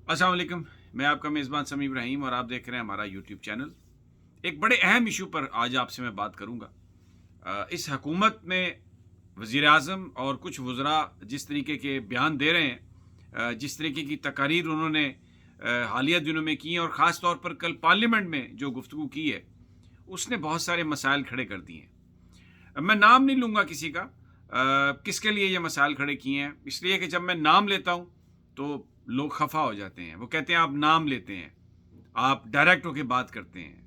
अस्सलाम वालेकुम। मैं आपका मेज़बान समी इब्राहिम और आप देख रहे हैं हमारा यूट्यूब चैनल। एक बड़े अहम इशू पर आज आपसे मैं बात करूंगा। इस हकूमत में वज़ीर आज़म और कुछ वज़रा जिस तरीके के बयान दे रहे हैं, जिस तरीके की तकारीर उन्होंने हालिया दिनों में की हैं और ख़ास तौर पर कल पार्लियामेंट में जो गुफ्तगू की है, उसने बहुत सारे मसाइल खड़े कर दिए हैं। मैं नाम नहीं लूँगा किसी का, किसके लिए ये मसाइल खड़े किए हैं, इसलिए कि जब मैं नाम लेता हूँ तो लोग खफा हो जाते हैं। वो कहते हैं आप नाम लेते हैं, आप डायरेक्ट होके बात करते हैं,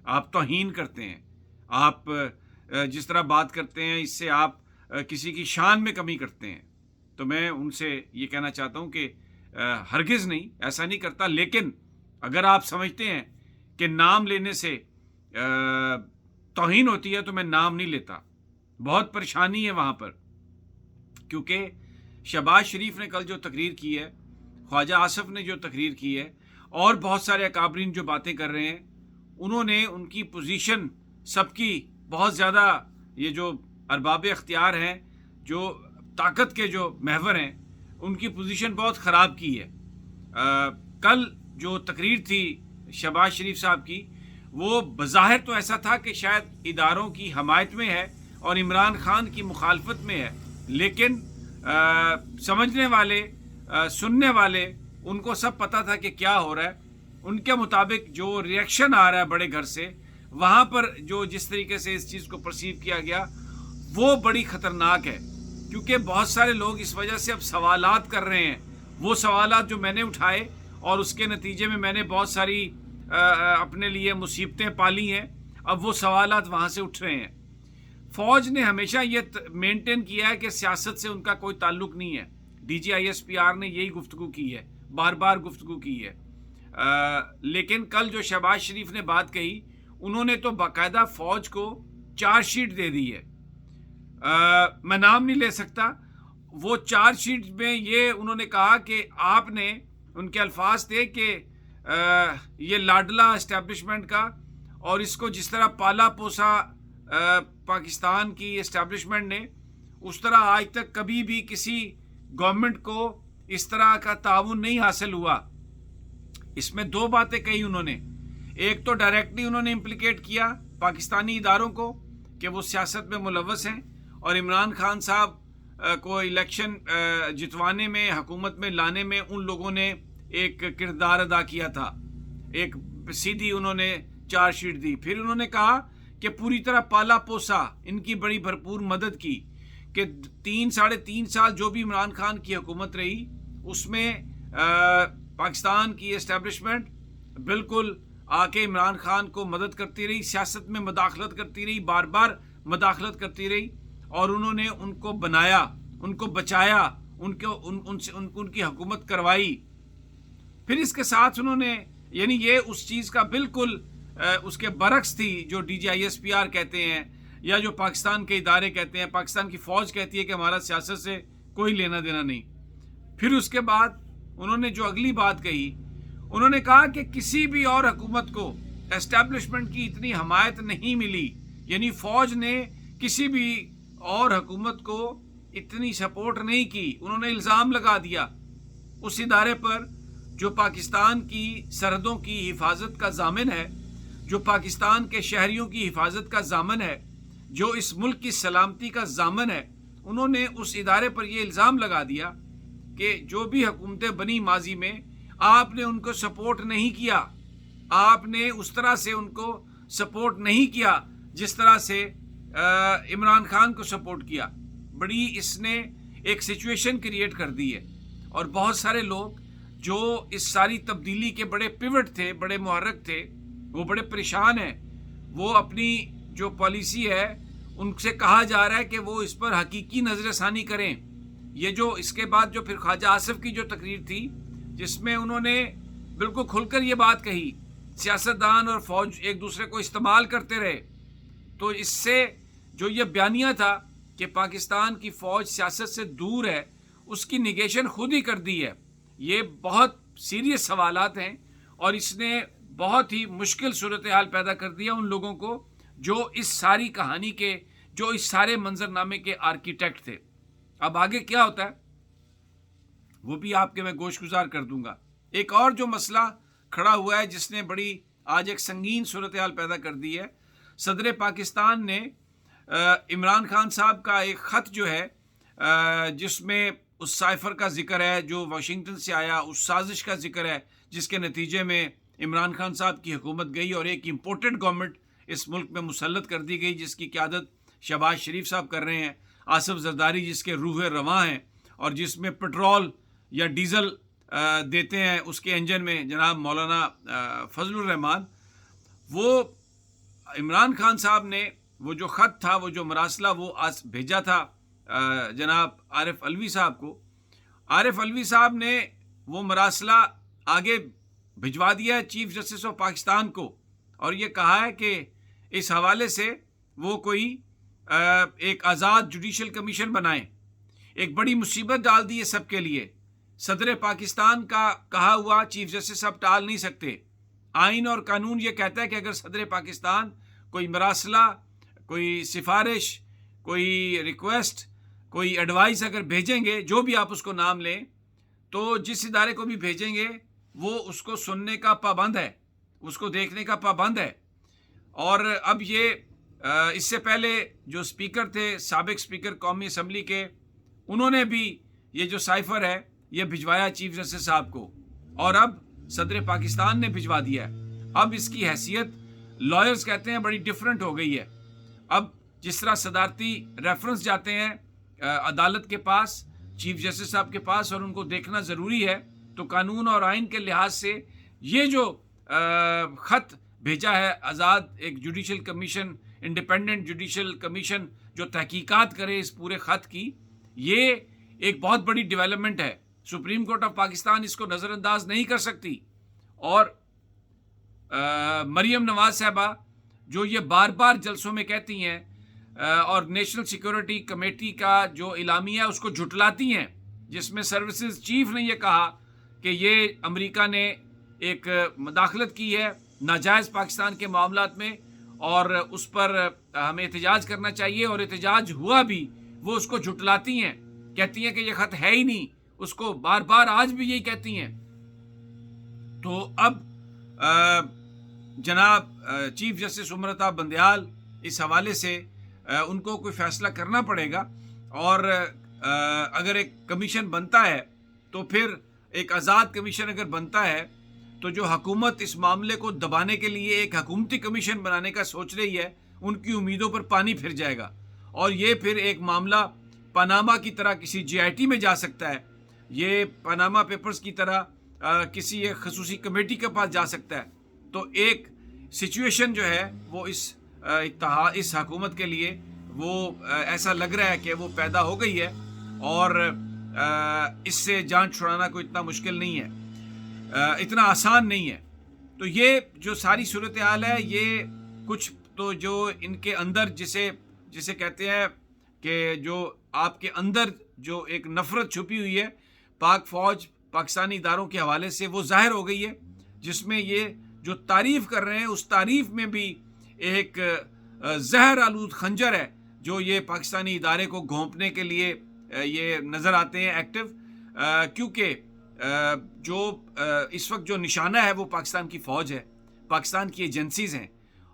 आप तौहीन करते हैं, आप जिस तरह बात करते हैं इससे आप किसी की शान में कमी करते हैं। तो मैं उनसे ये कहना चाहता हूँ कि हरगिज़ नहीं, ऐसा नहीं करता। लेकिन अगर आप समझते हैं कि नाम लेने से तौहीन होती है तो मैं नाम नहीं लेता। बहुत परेशानी है वहाँ पर, क्योंकि शहबाज शरीफ ने कल जो तकरीर की है, ख्वाजा आसिफ ने जो तकरीर की है और बहुत सारे अकाबरीन जो बातें कर रहे हैं, उन्होंने उनकी पोजीशन सबकी बहुत ज़्यादा, ये जो अरबाब इख्तियार हैं, जो ताकत के जो महवर हैं, उनकी पोजीशन बहुत ख़राब की है। कल जो तकरीर थी शहबाज शरीफ साहब की, वो बज़ाहिर तो ऐसा था कि शायद इदारों की हमायत में है और इमरान खान की मुखालफत में है, लेकिन समझने वाले, सुनने वाले, उनको सब पता था कि क्या हो रहा है। उनके मुताबिक जो रिएक्शन आ रहा है बड़े घर से, वहाँ पर जो जिस तरीके से इस चीज़ को परसीव किया गया, वो बड़ी ख़तरनाक है। क्योंकि बहुत सारे लोग इस वजह से अब सवालात कर रहे हैं, वो सवालात जो मैंने उठाए और उसके नतीजे में मैंने बहुत सारी अपने लिए मुसीबतें पाली हैं, अब वो सवालात वहाँ से उठ रहे हैं। फ़ौज ने हमेशा ये मेंटेन किया है कि सियासत से उनका कोई ताल्लुक़ नहीं है। DGISPR ने यही गुफ्तगू की है, बार बार गुफ्तगू की है। लेकिन कल जो शहबाज शरीफ ने बात कही, उन्होंने तो बाकायदा फ़ौज को चार्जशीट दे दी है। मैं नाम नहीं ले सकता। वो चार्जशीट में ये उन्होंने कहा कि आपने, उनके अल्फाज थे कि ये लाडला इस्टेब्लिशमेंट का, और इसको जिस तरह पाला पोसा पाकिस्तान की इस्टेब्लिशमेंट ने, उस तरह आज तक कभी भी किसी गवर्नमेंट को इस तरह का ताउन नहीं हासिल हुआ। इसमें दो बातें कही उन्होंने। एक तो डायरेक्टली उन्होंने इम्प्लिकेट किया पाकिस्तानी इदारों को कि वो सियासत में मुलव्वस हैं और इमरान खान साहब को इलेक्शन जितवाने में, हुकूमत में लाने में उन लोगों ने एक किरदार अदा किया था। एक सीधी उन्होंने चार्जशीट दी। फिर उन्होंने कहा कि पूरी तरह पाला पोसा, इनकी बड़ी भरपूर मदद की कि 3-3.5 साल जो भी इमरान खान की हुकूमत रही, उसमें पाकिस्तान की एस्टेब्लिशमेंट बिल्कुल आके इमरान खान को मदद करती रही, सियासत में मदाखलत करती रही, बार बार मदाखलत करती रही, और उन्होंने उनको बनाया, उनको बचाया, उनकी हुकूमत करवाई। फिर इसके साथ उन्होंने, यानी ये उस चीज़ का बिल्कुल उसके बरक्स थी जो DGISPR कहते हैं या जो पाकिस्तान के इदारे कहते हैं। पाकिस्तान की फ़ौज कहती है कि हमारा सियासत से कोई लेना देना नहीं। फिर उसके बाद उन्होंने जो अगली बात कही, उन्होंने कहा कि किसी भी और हुकूमत को एस्टेब्लिशमेंट की इतनी हमायत नहीं मिली, यानी फ़ौज ने किसी भी और हुकूमत को इतनी सपोर्ट नहीं की। उन्होंने इल्ज़ाम लगा दिया उस इदारे पर जो पाकिस्तान की सरहदों की हिफाजत का ज़ामिन है, जो पाकिस्तान के शहरियों की हिफाजत का ज़ामिन है, जो इस मुल्क की सलामती का ज़ामिन है। उन्होंने उस इदारे पर यह इल्ज़ाम लगा दिया कि जो भी हुकूमतें बनी माजी में, आपने उनको सपोर्ट नहीं किया, आपने उस तरह से उनको सपोर्ट नहीं किया जिस तरह से इमरान खान को सपोर्ट किया। बड़ी इसने एक सिचुएशन क्रिएट कर दी है, और बहुत सारे लोग जो इस सारी तब्दीली के बड़े पिवट थे, बड़े मुहर्रिक थे, वो बड़े परेशान हैं। वो अपनी जो पॉलिसी है, उनसे कहा जा रहा है कि वो इस पर हकीकी नज़रसानी करें। ये जो इसके बाद जो फिर ख्वाजा आसिफ की जो तकरीर थी, जिसमें उन्होंने बिल्कुल खुलकर ये बात कही, सियासतदान और फ़ौज एक दूसरे को इस्तेमाल करते रहे। तो इससे जो ये बयानिया था कि पाकिस्तान की फ़ौज सियासत से दूर है, उसकी निगेशन खुद ही कर दी है। ये बहुत सीरियस सवालात हैं और इसने बहुत ही मुश्किल सूरत हाल पैदा कर दिया उन लोगों को जो इस सारी कहानी के, जो इस सारे मंजरनामे के आर्किटेक्ट थे। अब आगे क्या होता है वो भी आपके मैं गोशगुजार कर दूंगा। ایک اور جو مسئلہ کھڑا ہوا ہے جس نے بڑی آج ایک سنگین صورتحال پیدا کر دی ہے، صدر پاکستان نے عمران خان صاحب کا ایک خط جو ہے جس میں اس سائفر کا ذکر ہے جو واشنگٹن سے آیا، اس سازش کا ذکر ہے جس کے نتیجے میں عمران خان صاحب کی حکومت گئی اور ایک امپورٹنٹ گورنمنٹ اس ملک میں مسلط کر دی گئی جس کی قیادت شہباز شریف صاحب کر رہے ہیں، آصف زرداری جس کے روح رواں ہیں، اور جس میں پٹرول یا ڈیزل دیتے ہیں اس کے انجن میں جناب مولانا فضل الرحمان۔ وہ عمران خان صاحب نے وہ جو خط تھا، وہ جو مراسلہ وہ بھیجا تھا جناب عارف علوی صاحب کو، عارف علوی صاحب نے وہ مراسلہ آگے بھجوا دیا ہے چیف جسٹس آف پاکستان کو، اور یہ کہا ہے کہ اس حوالے سے وہ کوئی ایک آزاد جوڈیشل کمیشن بنائیں۔ ایک بڑی مصیبت ڈال دی ہے سب کے لیے۔ صدر پاکستان کا کہا ہوا چیف جسٹس اب ٹال نہیں سکتے۔ آئین اور قانون یہ کہتا ہے کہ اگر صدر پاکستان کوئی مراسلہ، کوئی سفارش، کوئی ریکویسٹ، کوئی ایڈوائس اگر بھیجیں گے، جو بھی آپ اس کو نام لیں، تو جس ادارے کو بھی بھیجیں گے وہ اس کو سننے کا پابند ہے، اس کو دیکھنے کا پابند ہے۔ اور اب یہ اس سے پہلے جو اسپیکر تھے، سابق اسپیکر قومی اسمبلی کے، انہوں نے بھی یہ جو سائفر ہے یہ بھجوایا چیف جسٹس صاحب کو، اور اب صدر پاکستان نے بھجوا دیا ہے۔ اب اس کی حیثیت لائرز کہتے ہیں بڑی ڈیفرنٹ ہو گئی ہے۔ اب جس طرح صدارتی ریفرنس جاتے ہیں عدالت کے پاس، چیف جسٹس صاحب کے پاس، اور ان کو دیکھنا ضروری ہے، تو قانون اور آئین کے لحاظ سے یہ جو خط بھیجا ہے آزاد ایک judicial commission, independent judicial commission جو تحقیقات کرے اس پورے خط کی، یہ ایک بہت بڑی ڈیولپمنٹ ہے۔ سپریم کورٹ آف پاکستان اس کو نظر انداز نہیں کر سکتی، اور مریم نواز صاحبہ جو یہ بار بار جلسوں میں کہتی ہیں اور نیشنل سیکورٹی کمیٹی کا جو اعلامیہ ہے اس کو جھٹلاتی ہیں، جس میں سروسز چیف نے یہ کہا کہ یہ امریکہ نے ایک مداخلت کی ہے ناجائز پاکستان کے معاملات میں، اور اس پر ہمیں احتجاج کرنا چاہیے، اور احتجاج ہوا بھی، وہ اس کو جھٹلاتی ہیں، کہتی ہیں کہ یہ خط ہے ہی نہیں، اس کو بار بار آج بھی یہی کہتی ہیں۔ تو اب جناب چیف جسٹس عمرتا بندیال اس حوالے سے ان کو کوئی فیصلہ کرنا پڑے گا، اور اگر ایک کمیشن بنتا ہے تو پھر ایک آزاد کمیشن اگر بنتا ہے تو جو حکومت اس معاملے کو دبانے کے لیے ایک حکومتی کمیشن بنانے کا سوچ رہی ہے، ان کی امیدوں پر پانی پھر جائے گا، اور یہ پھر ایک معاملہ پاناما کی طرح کسی GIT میں جا سکتا ہے، یہ پاناما پیپرز کی طرح کسی ایک خصوصی کمیٹی کے پاس جا سکتا ہے۔ تو ایک سچویشن جو ہے وہ اس حکومت کے لیے وہ ایسا لگ رہا ہے کہ وہ پیدا ہو گئی ہے، اور اس سے جان چھڑانا کوئی اتنا مشکل نہیں ہے، اتنا آسان نہیں ہے۔ تو یہ جو ساری صورتحال ہے، یہ کچھ تو جو ان کے اندر جسے کہتے ہیں کہ جو آپ کے اندر جو ایک نفرت چھپی ہوئی ہے پاک فوج، پاکستانی اداروں کے حوالے سے، وہ ظاہر ہو گئی ہے، جس میں یہ جو تعریف کر رہے ہیں اس تعریف میں بھی ایک زہر آلود خنجر ہے جو یہ پاکستانی ادارے کو گھونپنے کے لیے یہ نظر آتے ہیں ایکٹیو، کیونکہ جو اس وقت جو نشانہ ہے وہ پاکستان کی فوج ہے، پاکستان کی ایجنسیز ہیں،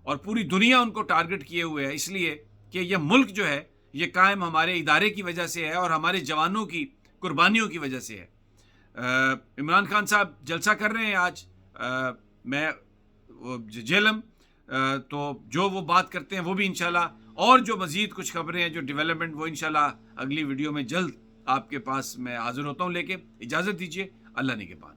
اور پوری دنیا ان کو ٹارگٹ کیے ہوئے ہے، اس لیے کہ یہ ملک جو ہے یہ قائم ہمارے ادارے کی وجہ سے ہے اور ہمارے جوانوں کی قربانیوں کی وجہ سے ہے۔ عمران خان صاحب جلسہ کر رہے ہیں آج، میں جیلم، تو جو وہ بات کرتے ہیں وہ بھی انشاءاللہ، اور جو مزید کچھ خبریں ہیں جو ڈیولپمنٹ، وہ انشاءاللہ اگلی ویڈیو میں جلد آپ کے پاس میں حاضر ہوتا ہوں لے کے۔ اجازت دیجیے، اللہ نگہبان۔